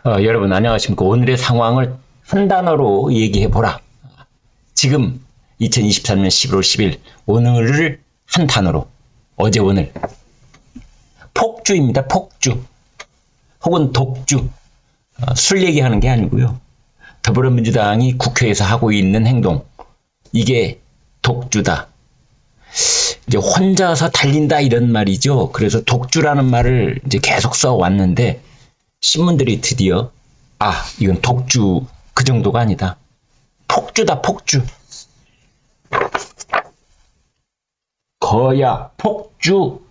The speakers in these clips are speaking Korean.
여러분 안녕하십니까. 오늘의 상황을 한 단어로 얘기해보라. 지금 2023년 11월 10일 오늘을 한 단어로 어제 오늘 폭주입니다. 폭주 혹은 독주. 술 얘기하는 게 아니고요. 더불어민주당이 국회에서 하고 있는 행동, 이게 독주다. 이제 혼자서 달린다 이런 말이죠. 그래서 독주라는 말을 이제 계속 써왔는데 신문들이 드디어 이건 독주 그 정도가 아니다. 폭주다, 폭주. 거야 폭주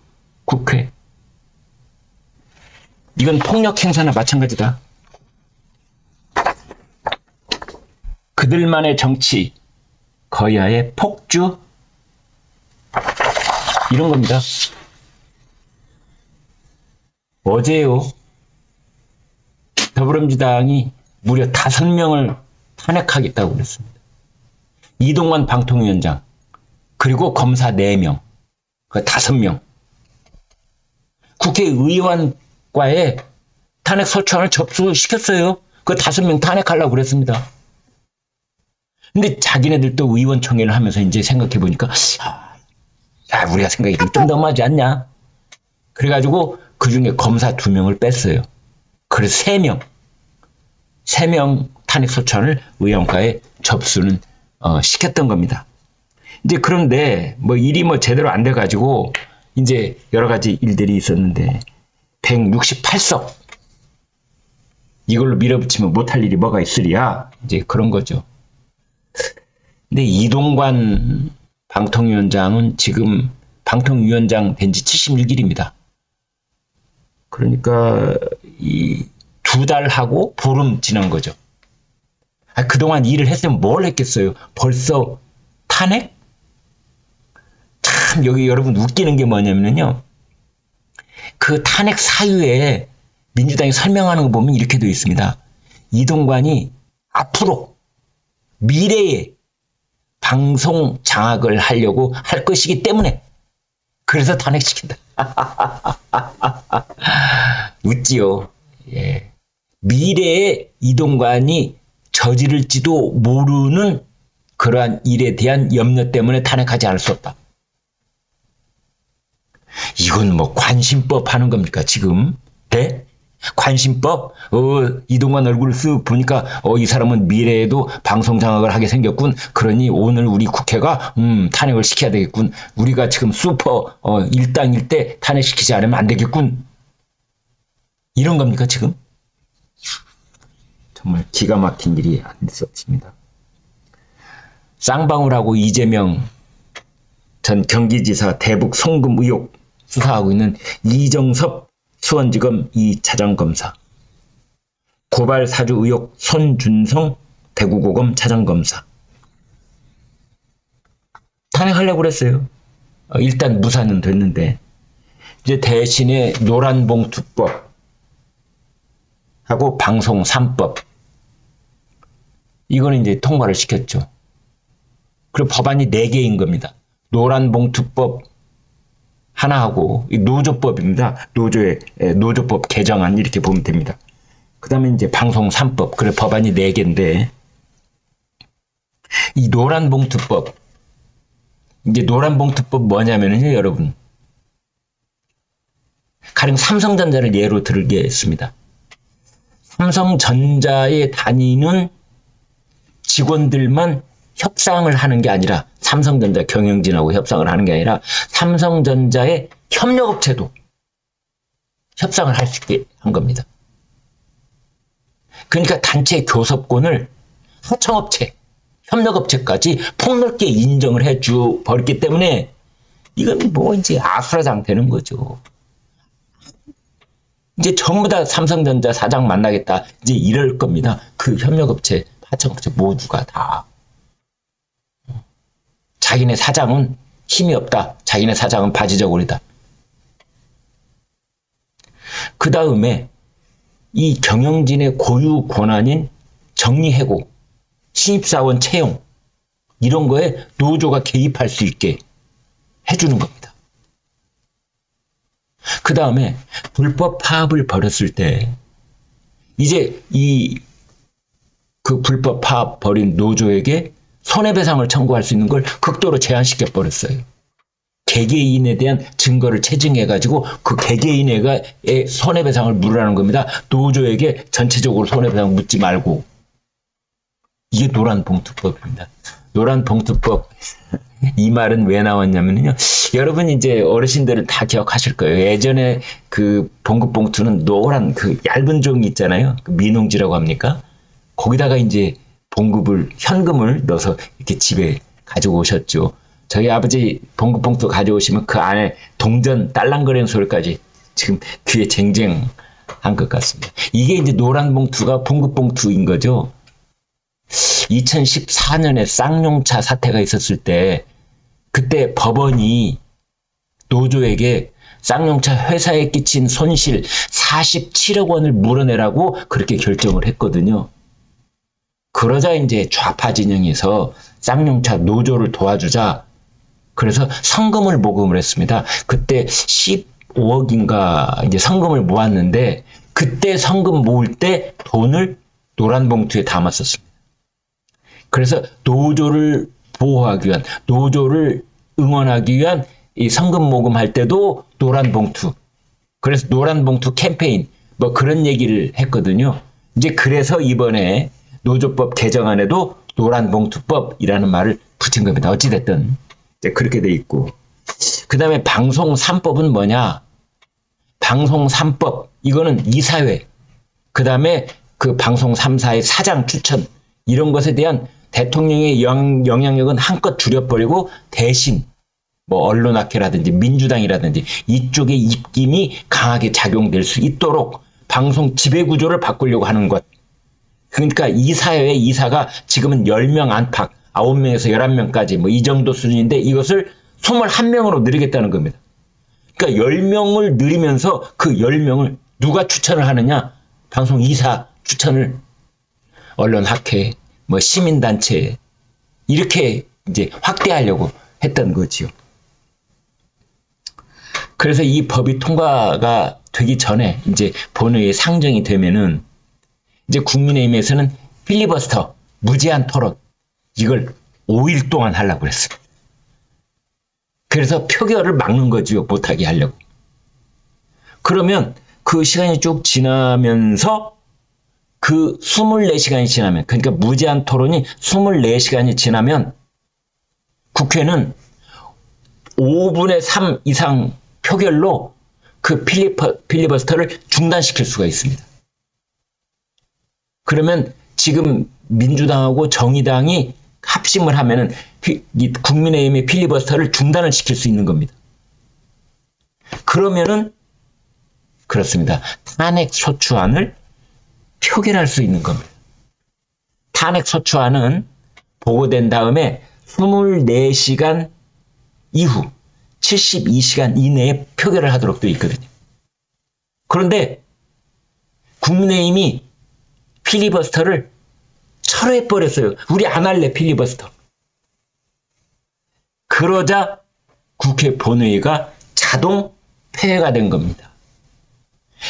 국회. 이건 폭력 행사나 마찬가지다. 그들만의 정치, 거야의 폭주, 이런 겁니다. 어제요, 더불어민주당이 무려 5명을 탄핵하겠다고 그랬습니다. 이동관 방통위원장, 그리고 검사 4명, 그 5명. 국회의원과의 탄핵 소추안을 접수시켰어요. 그 5명 탄핵하려고 그랬습니다. 근데 자기네들도 의원총회를 하면서 이제 생각해보니까, 우리가 생각이 좀 너무하지 않냐? 그래가지고 그 중에 검사 2명을 뺐어요. 그래서 3명 탄핵 소추안을 의원과에 접수는 시켰던 겁니다. 이제 그런데 일이 제대로 안 돼가지고 이제 여러 가지 일들이 있었는데 168석 이걸로 밀어붙이면 못할 일이 뭐가 있으랴, 이제 그런 거죠. 근데 이동관 방통위원장은 지금 방통위원장 된 지 71일입니다. 그러니까 이 2달 하고 보름 지난 거죠. 그동안 일을 했으면 뭘 했겠어요? 벌써 탄핵? 참 여기 여러분 웃기는 게 뭐냐면요. 그 탄핵 사유에 민주당이 설명하는 거 보면 이렇게 되어 있습니다. 이동관이 앞으로 미래에 방송 장악을 하려고 할 것이기 때문에 그래서 탄핵시킨다. 웃지요. 예. 미래에 이동관이 저지를지도 모르는 그러한 일에 대한 염려 때문에 탄핵하지 않을 수 없다. 이건 관심법 하는 겁니까 지금? 네? 관심법? 이동관 얼굴을 쓱 보니까 이 사람은 미래에도 방송 장악을 하게 생겼군. 그러니 오늘 우리 국회가 탄핵을 시켜야 되겠군. 우리가 지금 슈퍼 일당일 때 탄핵시키지 않으면 안 되겠군. 이런 겁니까 지금? 정말 기가 막힌 일이 아닐 수 없습니다. 쌍방울하고 이재명 전 경기지사 대북 송금 의혹 수사하고 있는 이정섭 수원지검 2차장 검사, 고발 사주 의혹 손준성 대구고검 차장 검사 탄핵하려고 그랬어요. 일단 무산은 됐는데 이제 대신에 노란봉투법 하고 방송 3법 이거는 이제 통과를 시켰죠. 그리고 법안이 4개인 겁니다. 노란봉투법 하나하고 노조법입니다. 노조법 개정안 이렇게 보면 됩니다. 그 다음에 이제 방송 3법, 그래 법안이 4개인데 이 노란봉투법, 이제 노란봉투법 뭐냐면요 여러분, 가령 삼성전자를 예로 들겠습니다. 삼성전자에 다니는 직원들만 협상을 하는 게 아니라, 삼성전자 경영진하고 협상을 하는 게 아니라 삼성전자의 협력업체도 협상을 할 수 있게 한 겁니다. 그러니까 단체 교섭권을 하청업체, 협력업체까지 폭넓게 인정을 해줘 버렸기 때문에 이건 이제 아수라장 되는 거죠. 이제 전부 다 삼성전자 사장 만나겠다 이제 이럴 겁니다. 그 협력업체, 하청업체 모두가 다. 자기네 사장은 힘이 없다. 자기네 사장은 바지저고리다. 그 다음에 이 경영진의 고유 권한인 정리해고, 신입사원 채용 이런 거에 노조가 개입할 수 있게 해주는 겁니다. 그 다음에 불법 파업을 벌였을 때 이제 그 불법 파업 벌인 노조에게 손해배상을 청구할 수 있는 걸 극도로 제한시켜 버렸어요. 개개인에 대한 증거를 체증해가지고 그 개개인의 손해배상을 물으라는 겁니다. 노조에게 전체적으로 손해배상 묻지 말고. 이게 노란봉투법입니다. 노란봉투법. 이 말은 왜 나왔냐면요. 여러분 이제 어르신들은 다 기억하실 거예요. 예전에 그 봉급봉투는 노란 그 얇은 종이 있잖아요. 그 민홍지라고 합니까? 거기다가 이제 현금을 넣어서 이렇게 집에 가지고 오셨죠. 저희 아버지 봉급봉투 가져오시면 그 안에 동전 딸랑거리는 소리까지 지금 귀에 쟁쟁한 것 같습니다. 이게 이제 노란 봉투가 봉급봉투인 거죠. 2014년에 쌍용차 사태가 있었을 때 그때 법원이 노조에게 쌍용차 회사에 끼친 손실 47억 원을 물어내라고 그렇게 결정을 했거든요. 그러자 이제 좌파 진영에서 쌍용차 노조를 도와주자 그래서 성금을 모금을 했습니다. 그때 15억인가 이제 성금을 모았는데 그때 성금 모을 때 돈을 노란 봉투에 담았었습니다. 그래서 노조를 보호하기 위한, 노조를 응원하기 위한 이 성금 모금할 때도 노란 봉투. 그래서 노란 봉투 캠페인 뭐 그런 얘기를 했거든요. 이제 그래서 이번에 노조법 개정안에도 노란 봉투법이라는 말을 붙인 겁니다. 어찌됐든 이제 그렇게 돼 있고. 그 다음에 방송 3법은 뭐냐? 방송 3법 이거는 이사회. 그 다음에 그 방송 3사의 사장 추천 이런 것에 대한 대통령의 영향력은 한껏 줄여버리고 대신 뭐 언론학회라든지 민주당이라든지 이쪽의 입김이 강하게 작용될 수 있도록 방송 지배구조를 바꾸려고 하는 것. 그러니까 이사회 이사가 지금은 10명 안팎 9명에서 11명까지 뭐 이 정도 수준인데 이것을 21명으로 늘리겠다는 겁니다. 그러니까 10명을 늘리면서 그 10명을 누가 추천을 하느냐? 방송 이사 추천을 언론학회 뭐 시민단체 이렇게 이제 확대하려고 했던 거지요. 그래서 이 법이 통과가 되기 전에 이제 본회의에 상정이 되면은 이제 국민의힘에서는 필리버스터 무제한 토론 이걸 5일 동안 하려고 했습니다. 그래서 표결을 막는 거지요. 못하게 하려고. 그러면 그 시간이 쭉 지나면서 그 24시간이 지나면 그러니까 무제한 토론이 24시간이 지나면 국회는 5분의 3 이상 표결로 그 필리버스터를 중단시킬 수가 있습니다. 그러면 지금 민주당하고 정의당이 합심을 하면은 국민의힘의 필리버스터를 중단을 시킬 수 있는 겁니다. 그러면은 그렇습니다. 탄핵 소추안을 표결할 수 있는 겁니다. 탄핵 소추안은 보고된 다음에 24시간 이후 72시간 이내에 표결을 하도록 되어 있거든요. 그런데 국민의힘이 필리버스터를 철회해버렸어요. 우리 안 할래 필리버스터. 그러자 국회 본회의가 자동 폐회가 된 겁니다.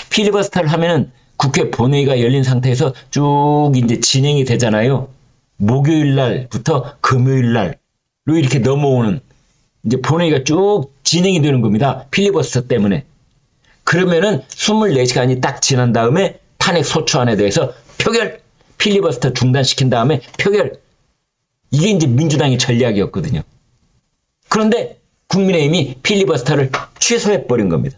필리버스터를 하면은 국회 본회의가 열린 상태에서 쭉 이제 진행이 되잖아요. 목요일 날부터 금요일 날로 이렇게 넘어오는 이제 본회의가 쭉 진행이 되는 겁니다. 필리버스터 때문에. 그러면은 24시간이 딱 지난 다음에 탄핵 소추안에 대해서 표결, 필리버스터 중단시킨 다음에 표결. 이게 이제 민주당의 전략이었거든요. 그런데 국민의힘이 필리버스터를 취소해버린 겁니다.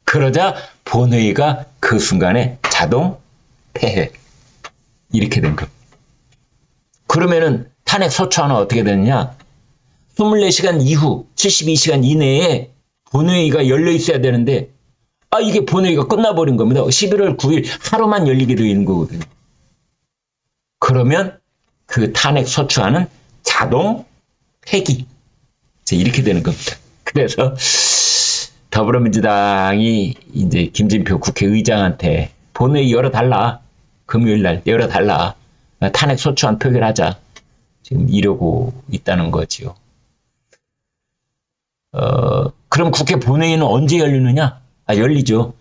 그러자 본회의가 그 순간에 자동 폐회. 이렇게 된 겁니다. 그러면은 탄핵 소추안은 어떻게 되느냐? 24시간 이후 72시간 이내에 본회의가 열려 있어야 되는데 이게 본회의가 끝나버린 겁니다. 11월 9일 하루만 열리게 되어 있는 거거든요. 그러면 그 탄핵 소추안은 자동 폐기. 이렇게 되는 겁니다. 그래서 더불어민주당이 이제 김진표 국회의장한테 본회의 열어달라. 금요일 날 열어달라. 탄핵 소추안 표결하자. 지금 이러고 있다는 거지요. 그럼 국회 본회의는 언제 열리느냐? 열리죠.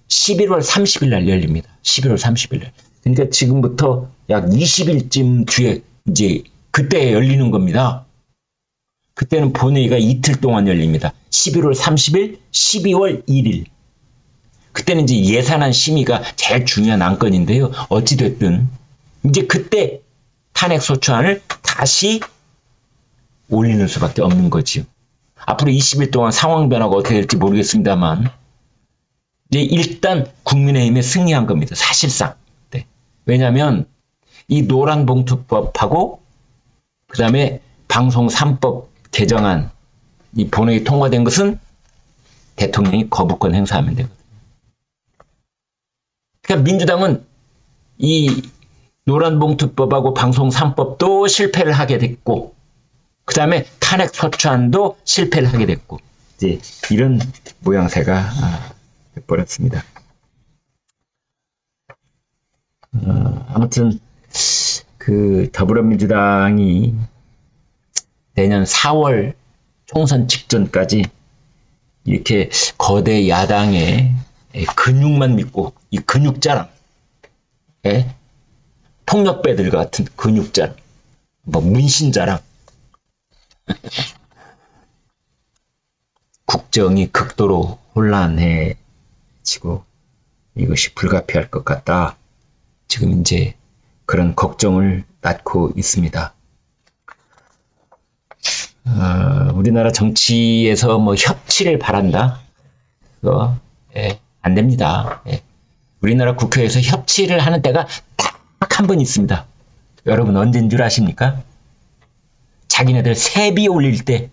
11월 30일 날 열립니다. 11월 30일 날. 그러니까 지금부터 약 20일쯤 뒤에 이제 그때 열리는 겁니다. 그때는 본회의가 이틀 동안 열립니다. 11월 30일, 12월 1일. 그때는 이제 예산안 심의가 제일 중요한 안건인데요. 어찌됐든 이제 그때 탄핵소추안을 다시 올리는 수밖에 없는 거지요. 앞으로 20일 동안 상황 변화가 어떻게 될지 모르겠습니다만 이제 일단 국민의힘에 승리한 겁니다. 사실상. 네. 왜냐하면 이 노란봉투법하고 그 다음에 방송 3법 개정안 이 본회의 통과된 것은 대통령이 거부권 행사하면 되거든요. 그러니까 민주당은 이 노란봉투법하고 방송 3법도 실패를 하게 됐고 그 다음에 탄핵소추안도 실패를 하게 됐고 이제 이런 모양새가 돼버렸습니다. 아무튼 그 더불어민주당이 내년 4월 총선 직전까지 이렇게 거대 야당의 근육만 믿고 이 근육자랑 폭력배들 같은 근육자랑 뭐 문신자랑 국정이 극도로 혼란해지고 이것이 불가피할 것 같다. 지금 이제 그런 걱정을 낳고 있습니다. 우리나라 정치에서 뭐 협치를 바란다? 그거 안 됩니다. 우리나라 국회에서 협치를 하는 때가 딱 한 번 있습니다. 여러분 언제인 줄 아십니까? 자기네들 세비 올릴 때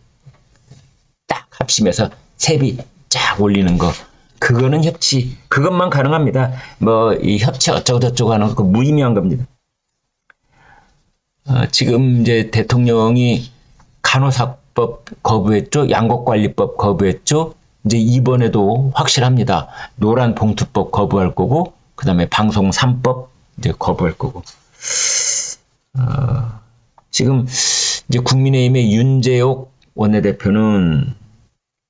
딱 합심해서 세비 쫙 올리는 거. 그거는 협치. 그것만 가능합니다. 뭐 이 협치 어쩌고저쩌고 하는 거 무의미한 겁니다. 지금 이제 대통령이 간호사법 거부했죠. 양곡관리법 거부했죠. 이제 이번에도 확실합니다. 노란봉투법 거부할 거고 그 다음에 방송 3법 이제 거부할 거고. 지금 이제 국민의힘의 윤재옥 원내대표는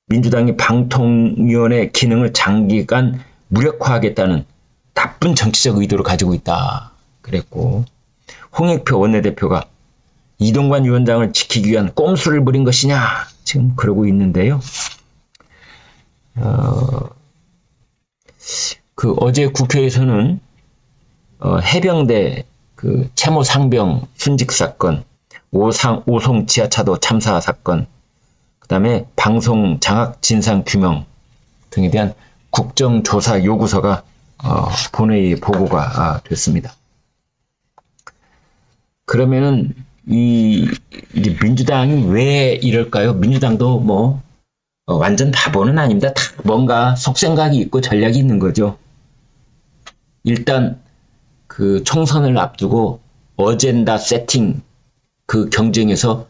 민주당이 방통위원회 기능을 장기간 무력화하겠다는 나쁜 정치적 의도를 가지고 있다 그랬고, 홍익표 원내대표가 이동관 위원장을 지키기 위한 꼼수를 부린 것이냐 지금 그러고 있는데요. 그 어제 국회에서는 해병대 그 채모 상병 순직 사건, 오송 지하차도 참사 사건, 그 다음에 방송 장악 진상 규명 등에 대한 국정조사 요구서가 본회의에 보고가 됐습니다. 그러면은 이 민주당이 왜 이럴까요? 민주당도 뭐 완전 바보는 아닙니다. 다 뭔가 속생각이 있고 전략이 있는 거죠. 일단 그 총선을 앞두고 어젠다 세팅 그 경쟁에서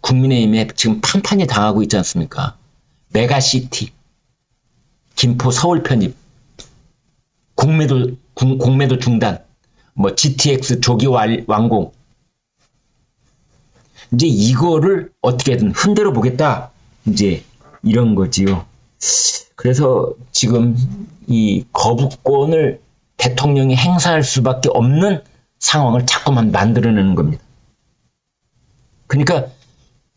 국민의힘에 지금 판판이 당하고 있지 않습니까? 메가시티, 김포 서울 편입, 공매도 중단, 뭐 GTX 조기 완공. 이제 이거를 어떻게든 흔들어 보겠다. 이제 이런 거지요. 그래서 지금 이 거부권을 대통령이 행사할 수밖에 없는 상황을 자꾸만 만들어내는 겁니다. 그러니까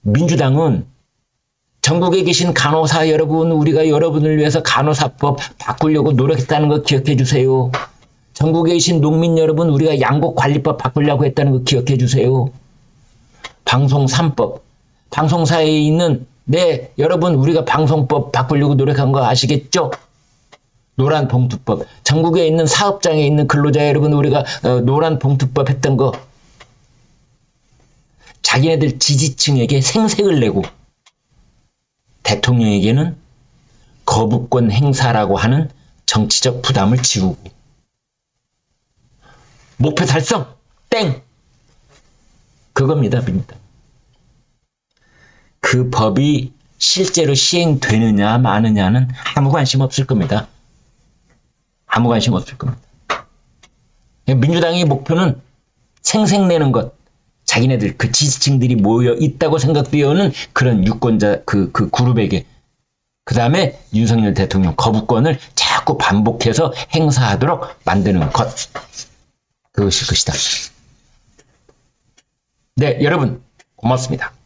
민주당은 전국에 계신 간호사 여러분, 우리가 여러분을 위해서 간호사법 바꾸려고 노력했다는 거 기억해 주세요. 전국에 계신 농민 여러분, 우리가 양곡관리법 바꾸려고 했다는 거 기억해 주세요. 방송 3법, 방송사에 있는 여러분 우리가 방송법 바꾸려고 노력한 거 아시겠죠? 노란봉투법, 전국에 있는 사업장에 있는 근로자 여러분 우리가 노란봉투법 했던 거 자기네들 지지층에게 생색을 내고 대통령에게는 거부권 행사라고 하는 정치적 부담을 지우고 목표 달성! 땡! 그겁니다. 그 법이 실제로 시행되느냐 마느냐는 아무 관심 없을 겁니다. 아무 관심 없을 겁니다. 민주당의 목표는 생색내는 것, 자기네들 그 지지층들이 모여 있다고 생각되어오는 그런 유권자 그 그룹에게, 그 다음에 윤석열 대통령 거부권을 자꾸 자꾸 반복해서 행사하도록 만드는 것. 그것일 것이다. 네, 여러분 고맙습니다.